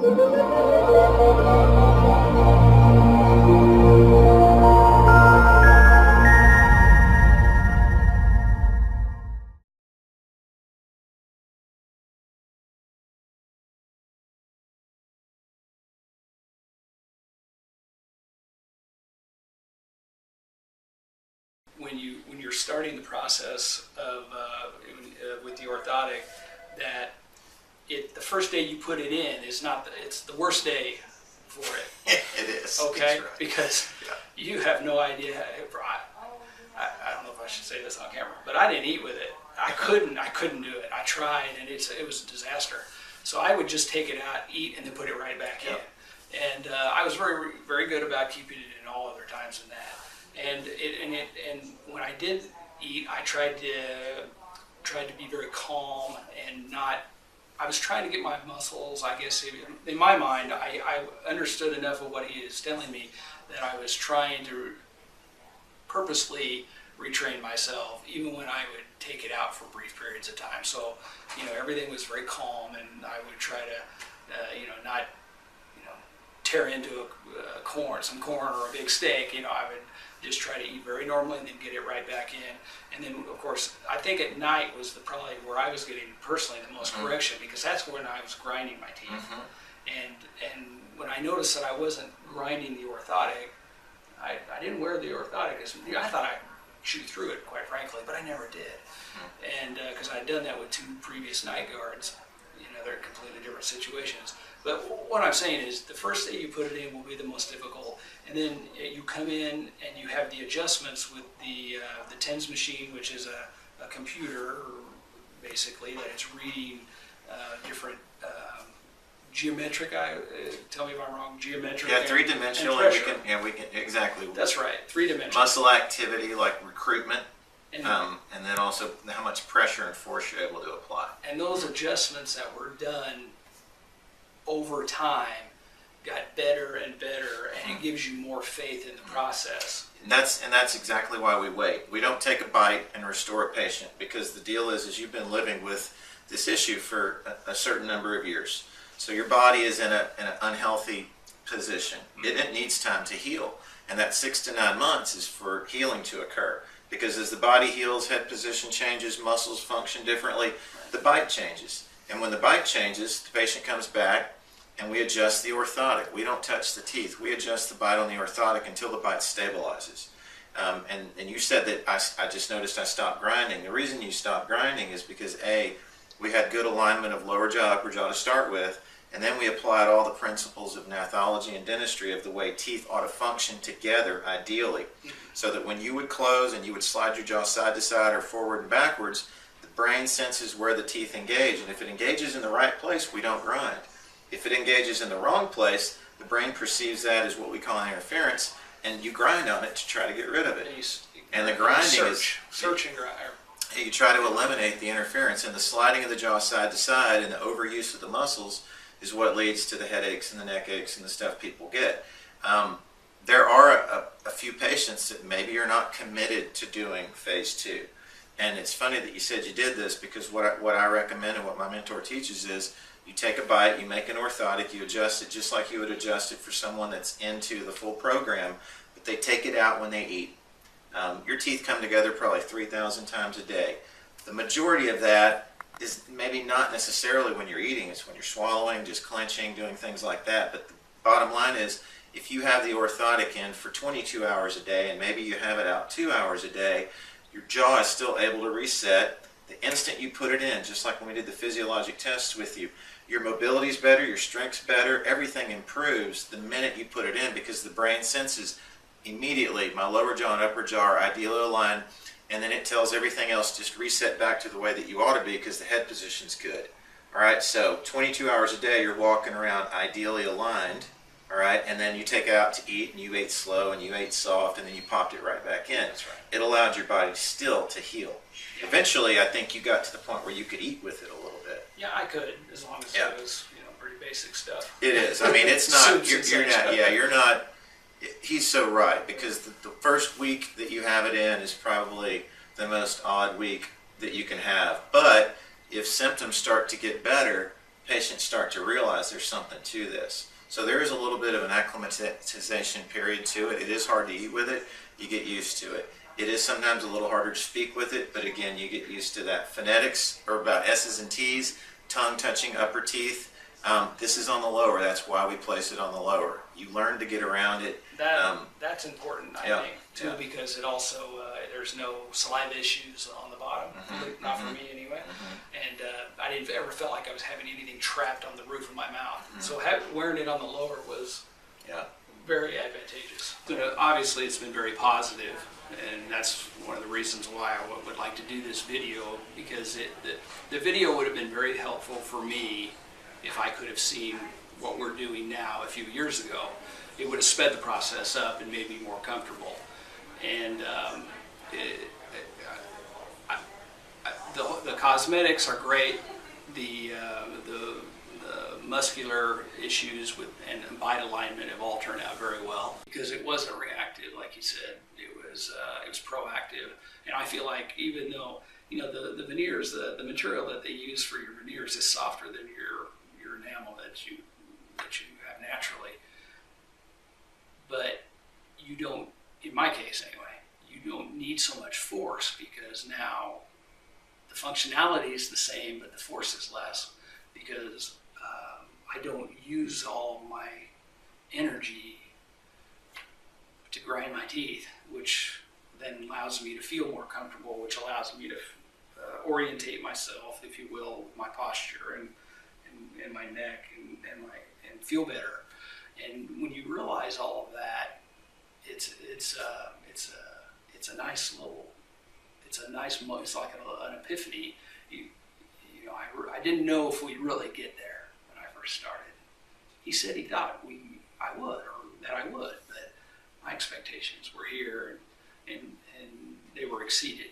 When you're starting the process of with the orthotic, that the first day you put it in is not it's the worst day for it. It is. Okay, Right. because Yeah. you have no idea. I don't know if I should say this on camera, but I didn't eat with it. I couldn't do it. I tried, and it was a disaster. So I would just take it out, eat, and then put it right back in. And I was very, very good about keeping it in all other times than that. And when I did eat, I tried to be very calm and not. I was trying to get my muscles. I guess in my mind, I understood enough of what he is telling me that I was trying to purposely retrain myself, even when I would take it out for brief periods of time. So, everything was very calm, and I would try to, not, tear into some corn or a big steak. I would just try to eat very normally and then get it right back in. And then, of course, I think at night was probably where I was getting personally the most correction, because that's when I was grinding my teeth. And when I noticed that I wasn't grinding the orthotic, I didn't wear the orthotic. I thought I'd chew through it, quite frankly, but I never did. And because I'd done that with 2 previous night guards, they're completely different situations. But what I'm saying is the first day you put it in will be the most difficult, and then you come in and you have the adjustments with the TENS machine, which is a computer, basically, that it's reading different geometric. Tell me if I'm wrong. Geometric. Yeah, 3-dimensional. And we can exactly. That's right, 3-dimensional. Muscle activity, like recruitment. And then also how much pressure and force you're able to apply. And those adjustments that were done over time got better and better, and it gives you more faith in the process. And that's exactly why we wait. We don't take a bite and restore a patient, because the deal is you've been living with this issue for a certain number of years. So your body is in an unhealthy position. It needs time to heal, and that 6 to 9 months is for healing to occur. Because as the body heals, head position changes, muscles function differently, the bite changes. And when the bite changes, the patient comes back and we adjust the orthotic. We don't touch the teeth. We adjust the bite on the orthotic until the bite stabilizes. And you said that I just noticed I stopped grinding. The reason you stopped grinding is because we had good alignment of lower jaw, upper jaw to start with, and then we applied all the principles of gnathology and dentistry of the way teeth ought to function together ideally. So that when you would close and you would slide your jaw side to side or forward and backwards, the brain senses where the teeth engage. And if it engages in the right place, we don't grind. If it engages in the wrong place, the brain perceives that as what we call interference, and you grind on it to try to get rid of it. And the grinding is... Search and grind. You try to eliminate the interference, and the sliding of the jaw side to side and the overuse of the muscles is what leads to the headaches and the neck aches and the stuff people get. There are a few patients that maybe are not committed to doing phase 2. And it's funny that you said you did this, because what I recommend and what my mentor teaches is you take a bite, you make an orthotic, you adjust it just like you would adjust it for someone that's into the full program, but they take it out when they eat. Your teeth come together probably 3,000 times a day. The majority of that is maybe not necessarily when you're eating, it's when you're swallowing, just clenching, doing things like that. But the bottom line is, if you have the orthotic in for 22 hours a day, and maybe you have it out 2 hours a day, your jaw is still able to reset. The instant you put it in, just like when we did the physiologic tests with you, your mobility's better, your strength's better, everything improves the minute you put it in, because the brain senses immediately my lower jaw and upper jaw are ideally aligned, and then it tells everything else just reset back to the way that you ought to be, because the head position's good. All right, so 22 hours a day you're walking around ideally aligned. All right, and then you take it out to eat, and you ate slow, and you ate soft, and then you popped it right back in. That's right. It allowed your body still to heal. Eventually, I think you got to the point where you could eat with it a little bit. Yeah, I could, as long as it was, pretty basic stuff. It is. I mean, it's not. You're not. Yeah, you're not. He's so right, because the first week that you have it in is probably the most odd week that you can have. But if symptoms start to get better, patients start to realize there's something to this. So there is a little bit of an acclimatization period to it. It is hard to eat with it. You get used to it. It is sometimes a little harder to speak with it, but again, you get used to that. Phonetics are about S's and T's, tongue touching upper teeth. This is on the lower. That's why we place it on the lower. You learn to get around it. That's important, I think, too, yeah. because it also, there's no saliva issues on the bottom, not for me anyway. And I didn't ever felt like I was having anything trapped on the roof of my mouth. So wearing it on the lower was very advantageous. So obviously, it's been very positive, and that's one of the reasons why I would like to do this video, because the video would have been very helpful for me if I could have seen what we're doing now a few years ago. It would have sped the process up and made me more comfortable. And the cosmetics are great. The muscular issues and bite alignment have all turned out very well, because it wasn't reactive, like you said. It was proactive. And I feel like, even though the veneers, the material that they use for your veneers is softer than your enamel that you have naturally, but you don't, in my case anyway, you don't need so much force, because now the functionality is the same, but the force is less, because I don't use all of my energy to grind my teeth, which then allows me to feel more comfortable, which allows me to orientate myself, if you will, my posture and my neck and feel better. And when you realize all of that, it's a nice little, it's like an epiphany. I didn't know if we'd really get there when I first started. He said he thought I would, but my expectations were here, and they were exceeded.